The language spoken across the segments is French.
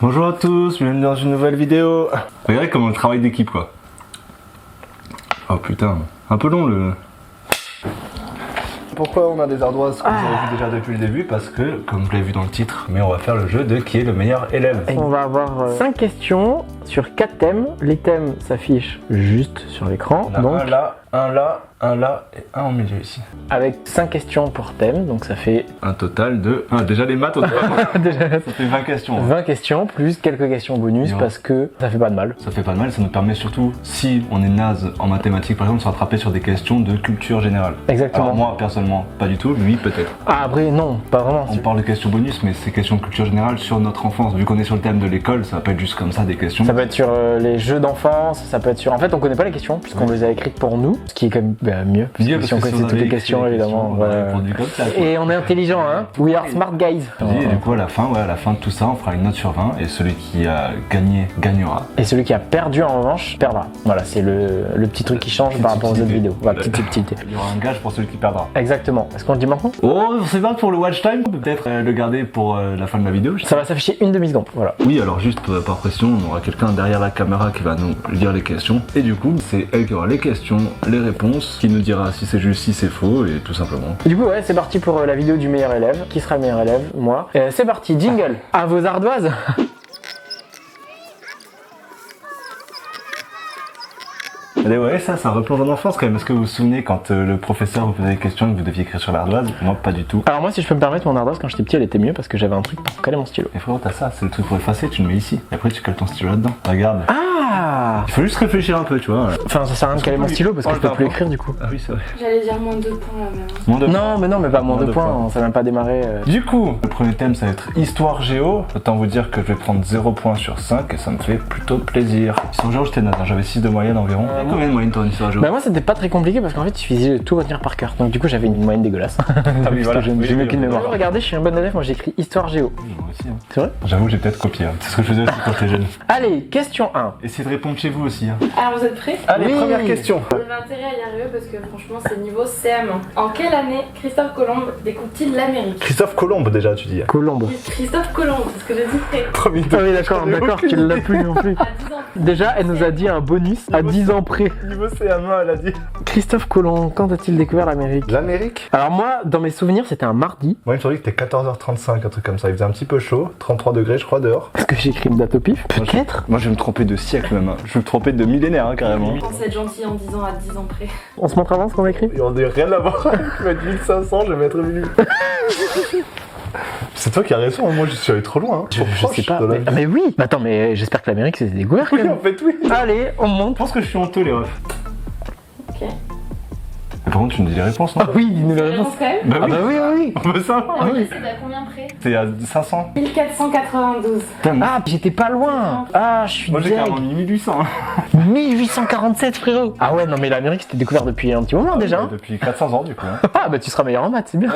Bonjour à tous, bienvenue dans une nouvelle vidéo. Regardez comment on travaille d'équipe quoi. Oh putain, un peu long le... Pourquoi on a des ardoises comme vous avez vu déjà depuis le début? Parce que, comme vous l'avez vu dans le titre, mais on va faire le jeu de qui est le meilleur élève. On va avoir 5 questions sur 4 thèmes. Les thèmes s'affichent juste sur l'écran. On a un là et un au milieu ici. Avec 5 questions pour thème, donc ça fait... Un total de... Ah, déjà les maths, déjà ça fait 20 questions. 20 questions plus quelques questions bonus parce que ça fait pas de mal. Ça fait pas de mal, ça nous permet surtout, si on est naze en mathématiques par exemple, de se rattraper sur des questions de culture générale. Exactement. Alors moi personnellement, pas du tout, lui peut-être. Ah après non, pas vraiment. On parle de questions bonus, mais c'est questions de culture générale sur notre enfance. Vu qu'on est sur le thème de l'école, ça va pas être juste comme ça des questions. Ça peut être sur les jeux d'enfance, ça peut être sur... En fait on connaît pas les questions puisqu'on les a écrites pour nous, ce qui est quand même mieux. Parce que si on connaissait toutes les questions évidemment. Et on est intelligent hein. We are smart guys. Et du coup à la fin de tout ça, on fera une note sur 20 et celui qui a gagné gagnera. Et celui qui a perdu en revanche perdra. Voilà, c'est le petit truc qui change par rapport aux autres vidéos. Voilà, petite subtilité. Il y aura un gage pour celui qui perdra. Exactement. Est-ce qu'on le dit maintenant? Oh, c'est pas pour le watch time, on peut peut-être le garder pour la fin de la vidéo. Ça va s'afficher une demi-seconde, voilà. Oui, alors juste par pression, on aura quelqu'un derrière la caméra qui va nous lire les questions. Et du coup, c'est elle qui aura les questions, les réponses, qui nous dira si c'est juste, si c'est faux, et tout simplement. Du coup, ouais, c'est parti pour la vidéo du meilleur élève. Qui sera le meilleur élève? Moi. C'est parti, jingle. À vos ardoises. Et ouais, ça replonge en enfance quand même. Est-ce que vous vous souvenez quand le professeur vous posait des questions et que vous deviez écrire sur l'ardoise? Moi, pas du tout. Alors moi, si je peux me permettre, mon ardoise, quand j'étais petit, elle était mieux parce que j'avais un truc pour coller mon stylo. Et frérot, t'as ça, c'est le truc pour effacer, tu le mets ici. Et après, tu colles ton stylo là-dedans. Regarde. Ah! Il faut juste réfléchir un peu, tu vois. Enfin, ça sert à rien de caler mon stylo parce que je peux plus écrire du coup. Ah oui, c'est vrai. J'allais dire moins 2 points là même. Moins de points. Non, mais pas moins de points, ça n'a même pas démarré. Du coup, le premier thème, ça va être Histoire Géo. Autant vous dire que je vais prendre 0 points sur 5 et ça me fait plutôt plaisir. Histoire Géo, j'étais naze, hein. J'avais 6 de moyenne environ. Combien de moyenne toi en Histoire Géo? Bah moi c'était pas très compliqué parce qu'en fait il suffisait de tout retenir par cœur. Donc du coup j'avais une moyenne dégueulasse. Ah oui, voilà. J'ai mis aucune mémoire. Regardez, je suis un bon élève, moi j'ai écrit Histoire Géo. Oui, moi aussi. Hein. C'est vrai? J'avoue que j'ai peut-être copié. Hein. C'est ce que je faisais aussi quand j'étais jeune. Allez, question 1. Essayez de répondre chez vous aussi. Hein. Alors vous êtes prêts? Allez, Oui. première question. Vous avez intérêt à y arriver parce que franchement c'est niveau CM1. En quelle année Christophe Colomb découvre-t-il l'Amérique? Christophe Colomb déjà, tu dis. Colombe. Christophe Colomb, c'est ce que j'ai dit près. Premier Ah oui d'accord, tu l'as plus non plus. À 10 ans. Déjà elle nous a dit un bonus à 10 ans près. Niveau CM1, elle a dit. Christophe Colomb, quand a-t-il découvert l'Amérique? L'Amérique? Alors moi, dans mes souvenirs, c'était un mardi. Moi, il me semblait que c'était 14h35, un truc comme ça. Il faisait un petit peu chaud, 33 degrés, je crois, dehors. Est-ce que j'ai écrit une date au pif? Peut-être. Moi, je vais me tromper de siècle même. Hein. Je vais me tromper de millénaire, hein, carrément. Je pense être gentil en disant à 10 ans près. On se montre avant ce qu'on a écrit? Et on n'a rien à voir avec je vais mettre 1500, je vais mettre 1000. C'est toi qui as raison, moi je suis allé trop loin. Hein. Je sais pas. Mais oui. Mais attends, mais j'espère que l'Amérique s'est découvert. Oui, en fait, oui. Allez, on monte. Je pense que je suis honteux, les refs. Ok. Mais par contre, tu me dis les réponses, non? Ah oui, dis-nous la La réponse. réponse quand même? Bah Ah bah oui, oui. On veut ça. Ah oui. C'est à combien près? C'est à 500. 1492. Ah, puis j'étais pas loin. Ah, je suis Moi j'ai deg. carrément mis 1800. Hein. 1847, frérot. Ah ouais, non mais l'Amérique c'était découvert depuis un petit moment déjà. Hein. Depuis 400 ans, du coup. Hein. Ah bah tu seras meilleur en maths, c'est bien.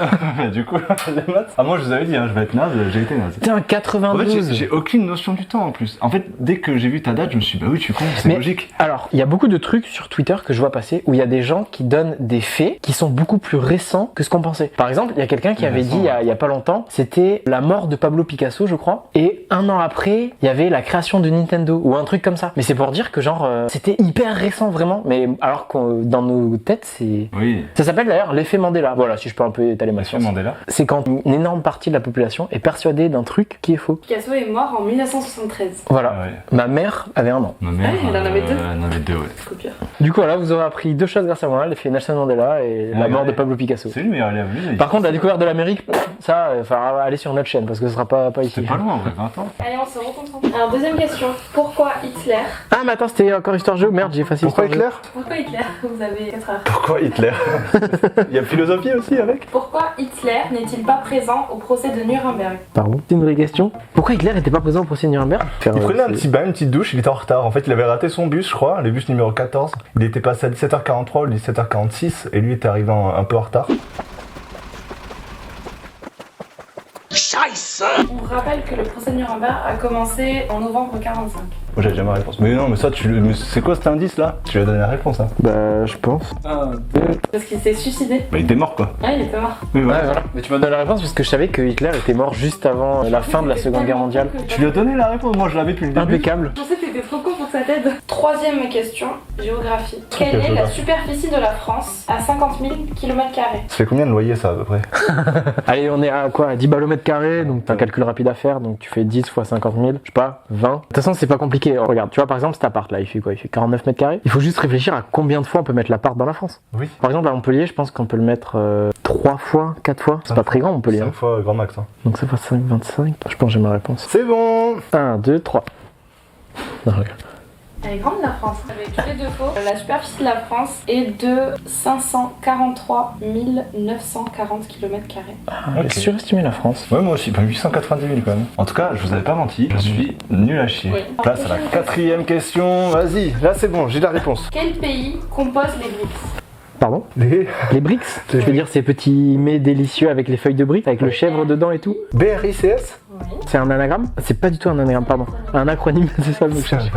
Du coup, les maths. Ah, moi je vous avais dit, hein, je vais être naze, j'ai été naze. Putain, En fait, 92. j'ai aucune notion du temps en plus. En fait, dès que j'ai vu ta date, je me suis dit, bah oui, tu es con, c'est Mais- logique. Alors, il y a beaucoup de trucs sur Twitter que je vois passer où il y a des gens qui donnent des faits qui sont beaucoup plus récents que ce qu'on pensait. Par exemple, il y a quelqu'un qui avait dit il y a pas longtemps, c'était la mort de Pablo Picasso, je crois, et un an après, il y avait la création de Nintendo ou un truc comme ça. Mais c'est pour dire que genre c'était hyper récent vraiment, mais alors que dans nos têtes, c'est Oui. ça s'appelle d'ailleurs l'effet Mandela. Voilà, si je peux un peu étaler ma Monsieur science. Mandela. C'est quand une énorme partie de la population est persuadée d'un truc qui est faux. Picasso est mort en 1973. Voilà. Ah ouais. Ma mère avait un an. Ma mère. Ah, elle en avait deux. Elle en avait deux, ouais. C'est trop pire. Du coup, voilà, vous aurez appris deux choses grâce à moi, l'effet Nelson Mandela et la mort de Pablo Picasso. C'est lui le meilleur élève, lui. Par contre, la découverte de l'Amérique, ça, il faudra aller sur notre chaîne parce que ce sera pas ici. C'est pas loin, en vrai, 20 ans. Allez, on se reconcentre. Alors, deuxième question. Pourquoi Hitler? Ah, mais attends, c'était encore Histoire Géo. Merde, j'ai effacé Pourquoi Histoire Hitler? Pourquoi Hitler? Vous avez 4 heures. Pourquoi Hitler? Il y a philosophie aussi avec? Pourquoi Hitler n'est-il pas présent au procès de Nuremberg? Géo. Pardon. C'est une vraie question. Pourquoi Hitler n'était pas présent au procès de Nuremberg? Il prenait un petit bain, une petite douche, il était en retard. En fait, il avait raté son bus, je crois, le bus numéro 14. Il était passé à 17h43 ou 17h46 et lui était arrivé un peu en retard. On vous rappelle que le procès de Nuremberg a commencé en novembre 45. Moi j'avais jamais la réponse. Mais non, mais ça, mais c'est quoi cet indice là? Tu lui as donné la réponse, hein? Bah, je pense. Parce qu'il s'est suicidé. Bah il était mort quoi. Ouais, il était mort. Oui, Ouais, voilà. voilà. Mais tu m'as donné la réponse parce que je savais que Hitler était mort juste avant la fin de la Seconde Guerre mondiale. Tu lui as donné la réponse, moi je l'avais depuis le début. Impeccable. Je pensais que t'étais trop con pour que ça t'aide. Troisième question, géographie. Quelle est la superficie de la France à 50 000 km²? Ça fait combien de loyer ça à peu près? Allez, on est à quoi? À 10 balles au mètre carré, donc t'as un calcul rapide à faire, donc tu fais 10 fois 50 000, je sais pas, 20. De toute façon, c'est pas compliqué. Regarde, tu vois, par exemple, cet appart là, il fait quoi? Il fait 49 mètres carrés. Il faut juste réfléchir à combien de fois on peut mettre l'appart dans la France. Oui. Par exemple, à Montpellier, je pense qu'on peut le mettre 3 fois, 4 fois. C'est pas très grand, Montpellier. 5 fois grand max. Hein. Donc ça fait 5, 25. Je pense que j'ai ma réponse. C'est bon. 1, 2, 3. Non, regarde. Elle est grande la France. Avec tous les deux faux. La superficie de la France est de 543 940 km². J'ai surestimé la France. Ouais, moi aussi, pas 890 000 quand même. En tout cas, je vous avais pas menti, je suis nul à chier. Oui. Place à la quatrième question. Vas-y, là c'est bon, j'ai la réponse. Quel pays compose les BRICS? Pardon? Les Les BRICS? Tu veux dire ces petits mets délicieux avec les feuilles de briques, avec le chèvre dedans et tout? BRICS. Oui. C'est un anagramme? C'est pas du tout un anagramme, pardon. Un acronyme, c'est ça le mot que je cherche.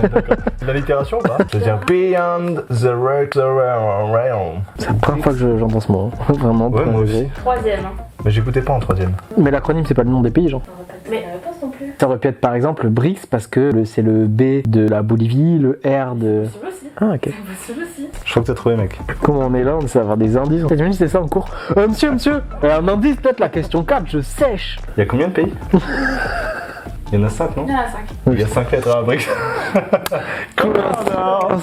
L'allitération ou pas? C'est-à-dire Beyond the Realm. C'est la première fois que j'entends ce mot. Hein. Vraiment. Ouais, moi premier. aussi. Troisième. Mais j'écoutais pas en troisième. Mais l'acronyme, c'est pas le nom des pays, genre. Mais la réponse non plus. Ça aurait pu être par exemple BRICS parce que c'est le B de la Bolivie, le R de. C'est possible aussi. Ah, ok. C'est possible aussi. Je crois que t'as trouvé, mec. Comment on est là, on sait avoir des indices. T'imagines, c'est ça en cours. Monsieur, un indice, peut-être la question 4, je sèche. Il y a combien de pays? Il y en a 5, non? Il y en a 5. Il y a 5 lettres à la brique. Cool.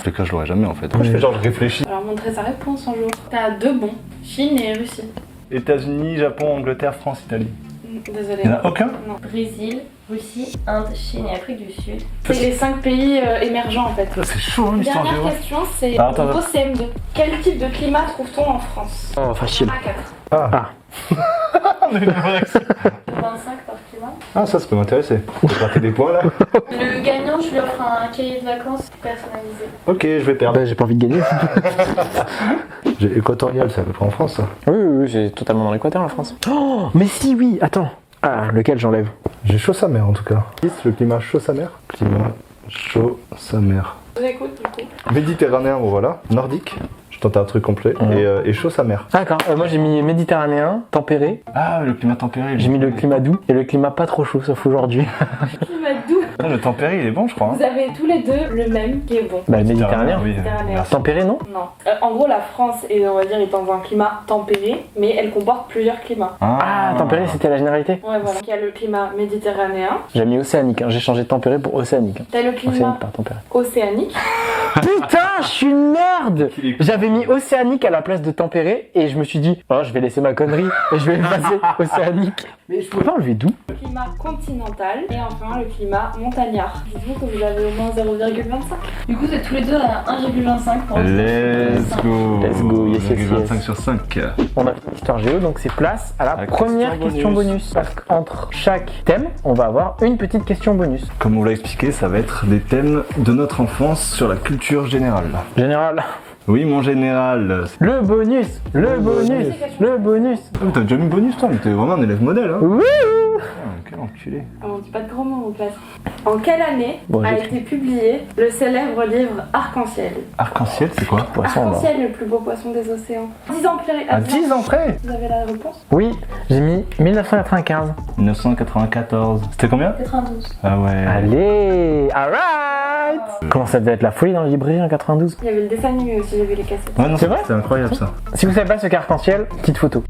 Ce cas, je l'aurais jamais en fait. Pourquoi je fais genre je réfléchis? Alors montrer sa réponse un jour. T'as deux bons. Chine et Russie. États-Unis, Japon, Angleterre, France, Italie. Désolée. Il y en a aucun? Non. Brésil, Russie, Inde, Chine et Afrique du Sud. C'est les 5 pays émergents en fait. C'est chaud hein, l'histoire Dernière géo. question, c'est Ah, attends, au CM2. Quel type de climat trouve-t-on en France? Oh, facile. A4. Ah. On a eu une bonne action. 25 par climat. Ah, ça peut m'intéresser. Faut gratter des points là. Le gagnant, je lui offre un cahier de vacances personnalisé. Ok, je vais perdre. Bah, j'ai pas envie de gagner. J'ai équatorial, c'est à peu près en France ça. Oui, c'est totalement dans l'équateur, la France. Oh, mais si, oui, attends. Ah, lequel j'enlève? J'ai chaud sa mère en tout cas. Le climat chaud sa mère. Climat chaud sa mère. Je vous écoute du coup. Méditerranéen, bon voilà. Nordique. Je tentais un truc complet. Et chaud sa mère. D'accord, moi j'ai mis méditerranéen, tempéré. Ah, le climat tempéré. J'ai mis le climat doux et le climat pas trop chaud, sauf aujourd'hui. Climat doux. Ah, le tempéré il est bon je crois. Vous avez tous les deux le même qui est bon. Bah, le méditerranéen. Oui, Méditerranéen. merci. Tempéré, non? Non. En gros, la France est, on va dire, est dans un climat tempéré, mais elle comporte plusieurs climats. Ah, tempéré, c'était la généralité. Ouais, voilà. Il y a le climat méditerranéen, J'ai mis océanique, hein. J'ai changé tempéré pour océanique. Hein. t'as le climat Océanique par tempéré. océanique, Putain, je suis une merde! J'avais mis océanique à la place de tempéré et je me suis dit, oh, je vais laisser ma connerie et je vais effacer océanique. Mais je pouvais pas enlever doux. le climat continental et enfin le climat montagnard. Dites-vous que vous avez au moins 0,25. Du coup, vous êtes tous les deux à 1,25 pour Let's go. Let's go, yes, yes, yes. 25 sur 5. On a fait l'histoire géo, donc c'est place à la La première question bonus. Parce qu'entre chaque thème, on va avoir une petite question bonus. Comme on vous l'a expliqué, ça va être des thèmes de notre enfance sur la culture générale. Général, Oui, mon général. le bonus, le bonus, le bonus. Oh, t'as déjà mis bonus toi, mais t'es vraiment un élève modèle hein. Wouh! Ah, quel enculé. On dit pas de gros mots en classe. En quelle année Bon, a j'ai- été publié le célèbre livre Arc-en-Ciel? Arc-en-ciel, c'est quoi? Poisson, là. Arc-en-ciel, le plus beau poisson des océans. 10 ans près. À 10 ans près. Vous avez la réponse? Oui, j'ai mis 1995. 1994. C'était combien? 92. Ah ouais. Allez, alright! Comment ça devait être la folie dans les librairies en 92? Il y avait le dessin animé aussi, j'ai vu les cassettes. Ouais, non, C'est vrai c'est incroyable ça. Si vous savez pas ce qu'est arc-en-ciel, petite photo.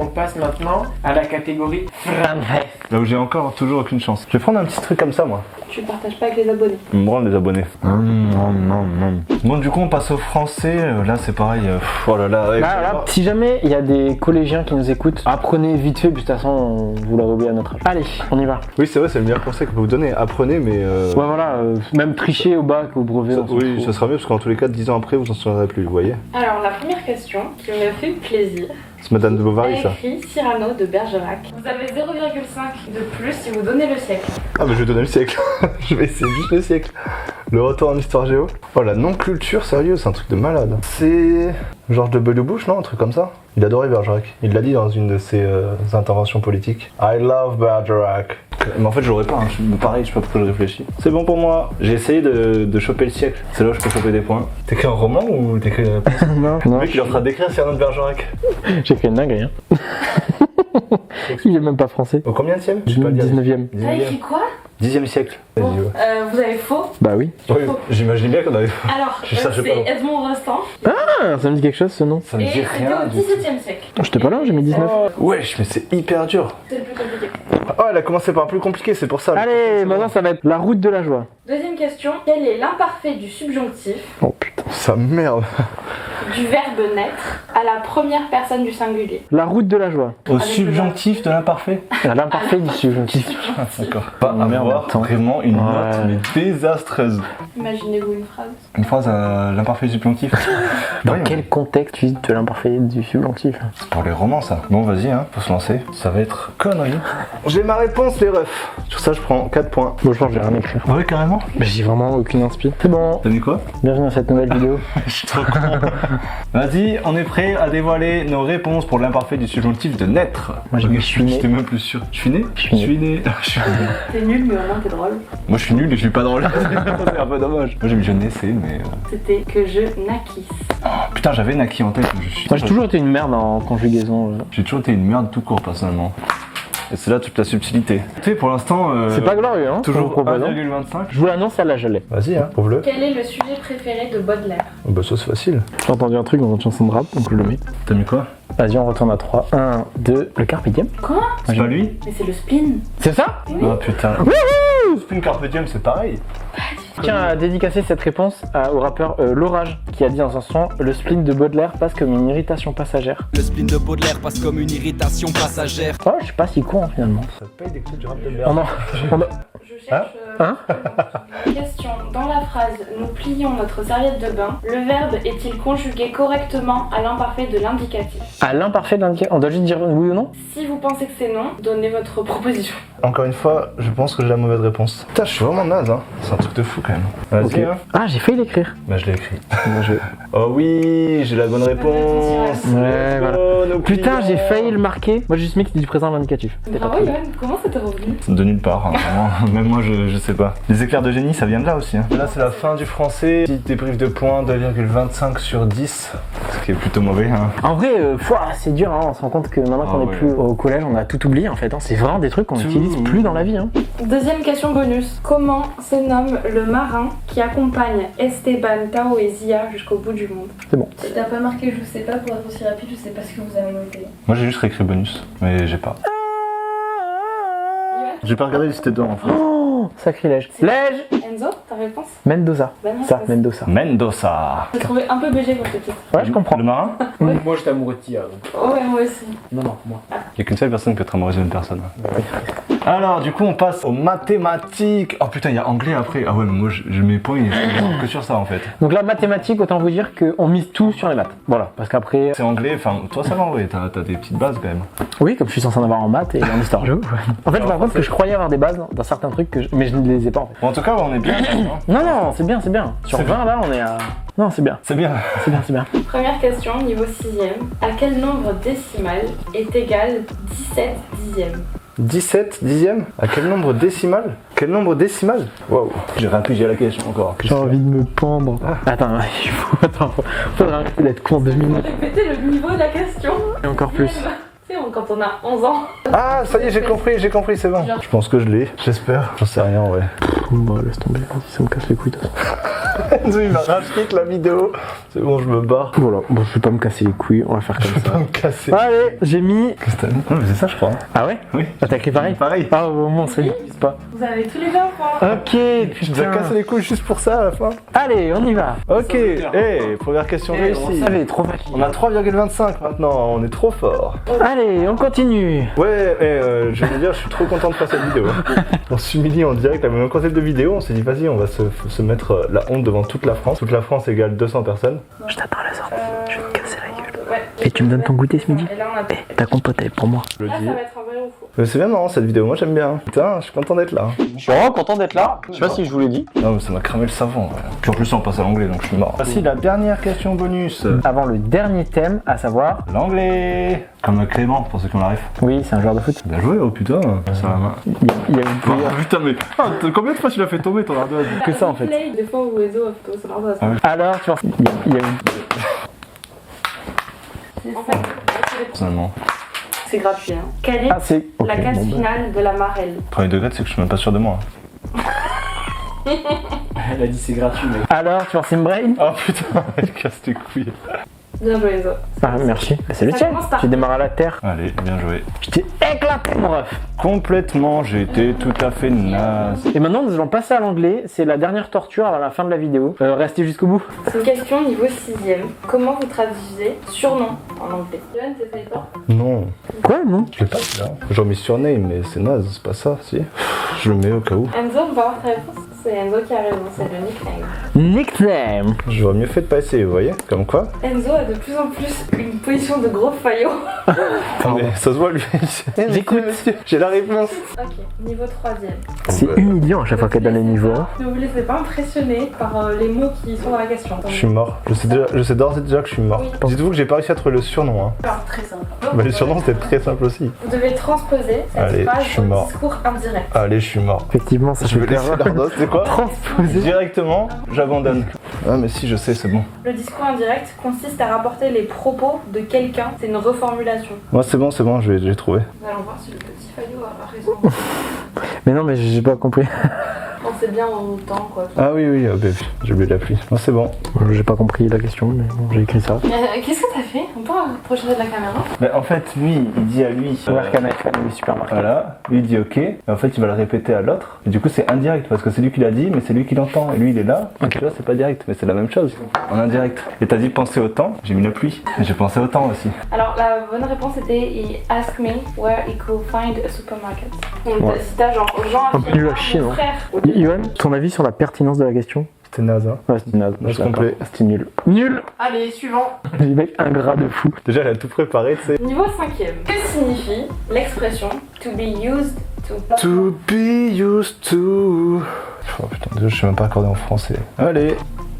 On passe maintenant à la catégorie française. Là où j'ai encore toujours aucune chance. Je vais prendre un petit truc comme ça moi. Tu le partages pas avec les abonnés. Je me branle les abonnés. Bon du coup on passe au français. Là c'est pareil. Oh là là. ouais, Là, si jamais il y a des collégiens qui nous écoutent, apprenez vite fait, puis de toute façon, vous l'aurez oublié à notre âge. Allez, on y va. Oui c'est vrai, c'est le meilleur conseil que je peux vous donner. Apprenez mais... Ouais, voilà, même tricher au bac, au brevet. ça- on s'en oui, fout. ça sera mieux parce qu'en tous les cas 10 ans après vous en souviendrez plus, vous voyez. Alors, la première question qui m'a fait plaisir. C'est Madame de Bovary a ça. écrit Cyrano de Bergerac. Vous avez 0,5 de plus si vous donnez le siècle. Ah mais je vais donner le siècle. Je vais essayer juste le siècle. Le retour en histoire géo. Oh la non-culture, sérieux, c'est un truc de malade. C'est Georges de Bellebush, non? Un truc comme ça. Il adorait Bergerac. Il l'a dit dans une de ses interventions politiques. I love Bergerac. Mais en fait, je l'aurais pas. Hein. Pareil, je sais pas pourquoi je réfléchis. C'est bon pour moi. J'ai essayé de choper le siècle. C'est là où je peux choper des points. T'écris un roman ou t'écris une réponse? Non, Le mec, il est en train d'écrire Cyrano de Bergerac. j'ai fait une dinguerie. Hein. Il est même pas français. Au combien de siècle? 19ème. T'as écrit quoi? 10e siècle. Bon, Vas-y, ouais. vous avez faux. Bah oui. Oui, j'imagine bien qu'on avait. Alors, Je cherchais c'est pas, non. Edmond Rostand. Ah, ça me dit quelque chose ce nom. Ça me Et dit c'était rien. au du tout. XVIIe siècle. J'étais pas là, j'ai mis 19. Wesh, mais c'est hyper dur. C'est le plus compliqué. Oh, elle a commencé par plus compliqué, c'est pour ça. Allez, maintenant ça va être la route de la joie. Deuxième question. Quel est l'imparfait du subjonctif Oh putain. Ça merde. du verbe naître à la première personne du singulier? La route de la joie. Au Avec subjonctif de l'imparfait. L'imparfait du subjonctif. D'accord. Pas merde, avoir attends. vraiment une note Ouais. mais désastreuse. Imaginez-vous une phrase. Une phrase à l'imparfait du subjonctif. Dans Oui, quel contexte tu dis de l'imparfait du subjonctif? C'est pour les romans ça. Bon vas-y hein, faut se lancer. Ça va être connerie. J'ai ma réponse les refs. Sur ça je prends 4 points. Bon, je pense que j'ai rien écrit. Ouais carrément. Mais j'ai vraiment aucune inspi. C'est bon. T'as mis quoi? Bienvenue dans cette nouvelle vidéo. Je suis trop con. Vas-y, on est prêt à dévoiler nos réponses pour l'imparfait du subjonctif de naître. Moi, j'ai mis je suis né. J'étais même plus sûr. Je suis né. Je suis né. Je suis né. Je suis né. T'es nul, mais au moins t'es drôle. Moi je suis nul et je suis pas drôle. C'est un peu dommage. Moi j'ai mis je naissais mais. C'était que je naquisse. Putain j'avais naquis en tête. Moi j'ai toujours été une merde en conjugaison. J'ai toujours été une merde tout court personnellement. Et c'est là toute la subtilité. Tu sais pour l'instant. C'est pas glorieux, hein? Toujours comme propos, non 1,25. Je vous l'annonce, celle-là, je l'ai. Vas-y hein, prouve-le. Quel est le sujet préféré de Baudelaire? Oh, bah ça c'est facile. J'ai entendu un truc dans une chanson de rap, donc je le mets. T'as mis quoi? Vas-y, on retourne à 3. 1, 2, le Carpe Diem. Quoi? C'est pas lui? Mais c'est le spleen. C'est ça? Oh putain. Spin Carpe Diem c'est pareil. Je tiens à dédicacer cette réponse au rappeur L'Orage, qui a dit dans un son le spleen de Baudelaire passe comme une irritation passagère. Le spleen de Baudelaire passe comme une irritation passagère. Oh, je suis pas si con finalement. Ça te paye d'écouter du rap de Oh non, Je cherche. Hein Question. Dans la phrase nous plions notre serviette de bain, le verbe est-il conjugué correctement à l'imparfait de l'indicatif? à l'imparfait de l'indicatif, on doit juste dire oui ou non? Si vous pensez que c'est non, donnez votre proposition. Encore une fois, je pense que j'ai la mauvaise réponse. Putain, je suis vraiment naze, hein. C'est un truc de fou quand même. Vas-y, Ok. hein. Ah, j'ai failli l'écrire. Bah, je l'ai écrit. Oh oui, j'ai la bonne réponse. Ouais, voilà. Oh, nos Putain, clients. j'ai failli le marquer. Moi, j'ai juste mis que c'était du présent à l'indicatif. C'était pas Bravo très bien. Yoann, comment ça t'est revenu? De nulle part, hein, vraiment. Même moi je sais pas. Les éclairs de génie ça vient de là aussi. Hein. Là c'est la fin du français. Petit débrief de points 2,25 sur 10. Ce qui est plutôt mauvais. Hein. En vrai, c'est dur, hein. On se rend compte que maintenant qu'on Ah est ouais. plus au collège, on a tout oublié en fait. Hein. C'est vraiment des trucs qu'on Tout. n'utilise plus dans la vie. Hein. Deuxième question bonus. Comment se nomme le marin qui accompagne Esteban, Tao et Zia jusqu'au bout du monde? C'est bon. Si t'as pas marqué je sais pas pour être aussi rapide, je sais pas ce que vous avez noté. Moi j'ai juste réécrit bonus, mais j'ai pas. J'ai pas regardé si c'était dedans en fait. Oh, sacrilège. Lège Enzo, ta réponse? Mendoza. Bah non, Ça, c'est Mendoza. Mendoza. J'ai trouvé un peu BG pour ce titre. Ouais, je comprends. Le marin? Moi, j'étais amoureux de Tia. Ouais, moi aussi. Non, moi. Il y a qu'une seule personne qui peut être amoureuse d'une personne. Alors du coup on passe aux mathématiques. Oh putain il y a anglais après. Ah ouais mais moi je mets points que sur ça en fait. Donc là, mathématiques, autant vous dire qu'on mise tout sur les maths. Voilà, parce qu'après... C'est anglais, enfin toi ça va en vrai, t'as des petites bases quand même. Oui, comme je suis censé en avoir en maths et en histoire géo. En fait, je me rends compte que je croyais avoir des bases dans certains trucs, mais je ne les ai pas en fait. Bon en tout cas on est bien quand même, hein. Non, c'est bien, c'est bien. Sur C'est 20 là, on est à... Non, c'est bien, C'est bien. c'est bien, c'est bien. Première question, niveau 6ème. À quel nombre décimal est égal 17 dixièmes? 17 dixièmes? À quel nombre décimal? Quel nombre décimal? Waouh. J'ai réappliqué la question encore. J'ai envie de me pendre. Attends, faudra arrêter d'être con 2 minutes. Répétez le niveau de la question. Et encore plus. C'est bon, quand on a 11 ans. Ah ça y est j'ai compris, c'est bon. Je pense que je l'ai, j'espère. J'en sais rien ouais. Bon, laisse tomber, vas-y, ça me casse les couilles. de toute façon. Enzo il m'a racheté la vidéo. C'est bon je me barre. Voilà, bon, je vais pas me casser les couilles, on va faire comme Je vais ça. pas me casser. Allez, j'ai mis... Qu'est-ce que t'as mis? Non mais c'est ça je crois. Ah ouais? Oui. Ah, t'as écrit pareil? Pareil. Ah, au moins, ça n'existe pas. Vous avez tous les 20 points. Ok, Tu nous as putain. cassé les couilles juste pour ça à la fin. Allez, on y va. Ok, première question On réussie. savait, trop facile. On a 3,25 maintenant, on est trop fort. Allez, on continue. Ouais, je veux dire, je suis trop content de faire cette vidéo. On s'humilie en direct, avec le même concept de vidéo, on s'est dit vas-y, on va se mettre la honte devant toute la France. Toute la France égale 200 personnes. Je t'attends à la sortie, je vais te casser la gueule. Ouais. Et tu me donnes ton goûter ce midi? Et là, on a... Ta compote elle est pour moi. Je le Là, dis. ça va être un vrai ou faux. C'est bien marrant cette vidéo, moi j'aime bien. Putain, je suis content d'être là. Je suis vraiment content d'être là. Je sais pas si je vous l'ai dit. Non mais ça m'a cramé le savon. Ouais. Puis en plus on passe à l'anglais donc je suis mort. Voici la dernière question bonus. Avant le dernier thème, à savoir... L'anglais. Comme Clément pour ceux qui ont la ref. Oui, c'est un joueur de foot. Bien joué, oh putain, ça la main. Il y a une Oh, putain mais combien de fois tu l'as fait tomber ton ardoise? que ça en fait. Des fois où Ezo a photo sur l'ardoise. Alors, tu vois... Il y a une... En fait, Personnellement. c'est gratuit. Hein. Quelle est Ah, c'est... la ok, case bon, bah. finale de la marelle? Premier degré, c'est que je suis même pas sûr de moi. Elle a dit c'est gratuit, mec. Alors, tu vois, c'est brain. Oh putain, il casse tes couilles. Bien joué Ezo. Ah, merci. Bah, c'est le Ça tien. commence par- J'ai démarré à la terre. Allez, bien joué. Je t'ai éclaté, mon ref. Complètement, j'ai été tout à fait naze. Et maintenant, nous allons passer à l'anglais. C'est la dernière torture avant la fin de la vidéo. Restez jusqu'au bout. C'est une question niveau 6ème. Comment vous traduisez surnom en anglais? Johan, t'essayes pas? Non, Quoi, non? je l'ai pas là. J'en mis surname, mais c'est naze, c'est pas ça, si. Je le mets au cas où. Enzo, on va voir ta réponse. C'est Enzo qui a raison, c'est le nickname. Nickname. J'aurais mieux fait de pas essayer, vous voyez? Comme quoi? Enzo a de plus en plus une position de gros faillot. Mais ça se voit lui. J'écoute. J'ai la réponse. Ok, niveau 3ème. C'est humiliant à chaque fois qu'elle donne les niveaux. Hein. Ne vous laissez pas impressionner par les mots qui sont dans la question. Je suis mort. Je sais d'ores et déjà que je suis mort. Oui. Dites-vous que j'ai pas réussi à trouver le surnom. Hein. Alors, très simple. Bah, les surnoms c'était très simple aussi. Vous devez transposer cette Allez, phrase je suis au mort. discours indirect. Allez, je suis mort. Effectivement, ça Je fait vais laisser peur. l'ordre. C'est quoi? Transposer. Directement, j'abandonne. Ah mais si, je sais, c'est bon. Le discours indirect consiste à rapporter les propos de quelqu'un. C'est une reformulation. Moi c'est bon, j'ai trouvé. Nous allons voir si le petit faillot a raison. Mais non, mais j'ai pas compris. Pensez bien au temps, quoi. Ah oui, oui, bah, j'ai oublié la pluie. Non, c'est bon. J'ai pas compris la question, mais bon, j'ai écrit ça. Qu'est-ce que t'as fait? On peut rapprocher de la caméra? Mais en fait, lui, il dit à lui. Work an iPhone, oui, super marqué. Voilà, lui il dit ok, et en fait il va le répéter à l'autre, et du coup c'est indirect parce que c'est lui qui l'a dit, mais c'est lui qui l'entend, et lui il est là, donc tu vois c'est pas direct, mais c'est la même chose, en indirect. Et t'as dit penser au temps, j'ai mis la pluie, j'ai pensé au temps aussi. Alors la bonne réponse était he asked me where he could find a supermarket. Donc Ouais. si t'as genre Jean Un peu nul à chier, mon non frère. Yoann, ton avis sur la pertinence de la question? C'était naze hein. Ouais, c'était naze. Naze je suis complet. d'accord. C'était nul. Nul. Allez, suivant. Les mecs ingrat de fou. Déjà elle a tout préparé, tu sais. Niveau 5ème. Que signifie l'expression to be used to... To be used to... Oh putain, déjà je suis même pas accordé en français. Allez.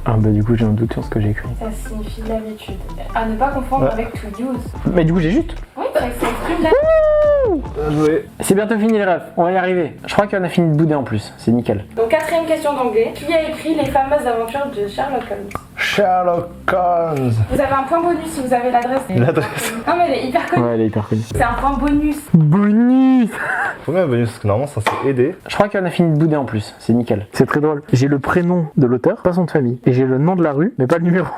Ah bah du coup j'ai un doute sur ce que j'ai écrit. Ça signifie l'habitude. À ne pas confondre Ouais. avec to use. Mais du coup j'ai juste. Oui, ça exprime la... Bien joué. C'est bientôt fini les refs, on va y arriver. Je crois qu'on a fini de bouder en plus, c'est nickel. Donc 4ème question d'anglais. Qui a écrit les fameuses aventures de Sherlock Holmes? Sherlock Holmes. Vous avez un point bonus si vous avez l'adresse. L'adresse. Non mais elle est hyper connue. Ouais, elle est hyper connue. C'est un point bonus. Bonus. Combien est venu parce que normalement ça s'est aidé. Je crois qu'on a fini de bouder en plus, c'est nickel. C'est très drôle. J'ai le prénom de l'auteur, pas son de famille. Et j'ai le nom de la rue, mais pas le numéro.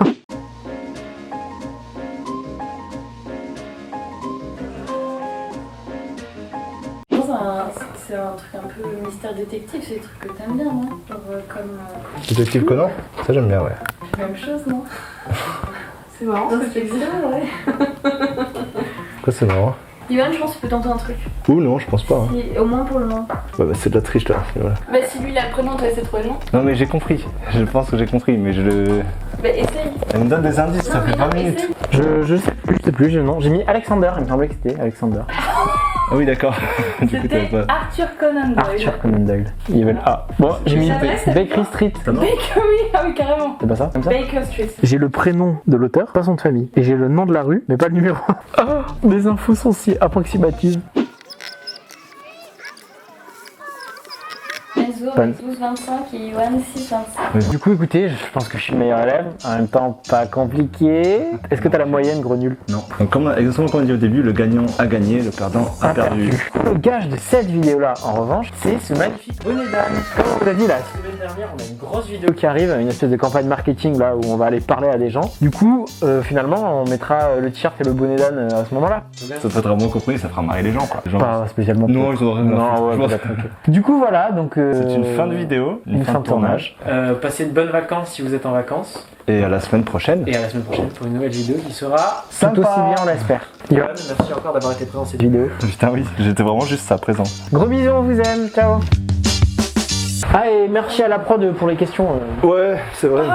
C'est un truc un peu mystère détective, c'est des trucs que t'aimes bien, non? Genre comme... Détective Conan. Ça j'aime bien, ouais. Même chose, non? C'est marrant, c'est bizarre, ouais. Quoi c'est marrant? Yoann, je pense qu'il peut tenter un truc. Ou non, je pense pas. Hein. Au moins pour le nom. Ouais, bah, c'est de la triche là. Voilà. Bah si lui il a le prénom, toi essaies de trouver le nom. Non mais j'ai compris. Je pense que j'ai compris, mais je le... Bah essaye. Elle me donne des indices, ça Non, fait mais 20 non, minutes. essaye. Je sais plus, non. J'ai mis Alexander, il me semblait que c'était Alexander. Ah oui d'accord. Du coup t'avais C'était pas... Arthur Conan Doyle. Arthur Conan Doyle. Il y avait le A. Bon, j'ai mis J'adresse, elle Bakery bien. Street. Baker, oui, ah oui, carrément. C'est pas ça, comme ça? Baker Street. J'ai le prénom de l'auteur, pas son de famille. Et j'ai le nom de la rue, mais pas le numéro. Ah, les infos sont si approximatives. Enzo Fun. 12,25 et Yoann 6,25. Du coup, écoutez, je pense que je suis le meilleur élève. En même temps, pas compliqué. Est-ce que t'as la moyenne, gros nul? Non. Donc exactement comme on dit au début, le gagnant a gagné, le perdant a perdu. Le gage de cette vidéo-là, en revanche, c'est ce magnifique bonnet d'âne. Comme on vous a dit, la semaine dernière, on a une grosse vidéo qui arrive, une espèce de campagne marketing là où on va aller parler à des gens. Du coup, finalement, on mettra le t-shirt et le bonnet d'âne à ce moment-là. Ça peut être vraiment compris, ça fera marrer les gens quoi. Les gens... Pas spécialement. Non, ils ont rien à Non, foutre. ouais, Je pense- peut-être, ok. Du coup, voilà, donc. C'est une fin de vidéo, Une fin de tournage. Passez de bonnes vacances si vous êtes en vacances. Et à la semaine prochaine. Et à la semaine prochaine pour une nouvelle vidéo qui sera... Tout aussi bien, on l'espère. Yoann, merci encore d'avoir été présent dans cette vidéo. Putain oui, j'étais vraiment juste ça présent. Gros bisous, on vous aime, ciao. Ah, et merci à la prod pour les questions. Ouais, c'est vrai.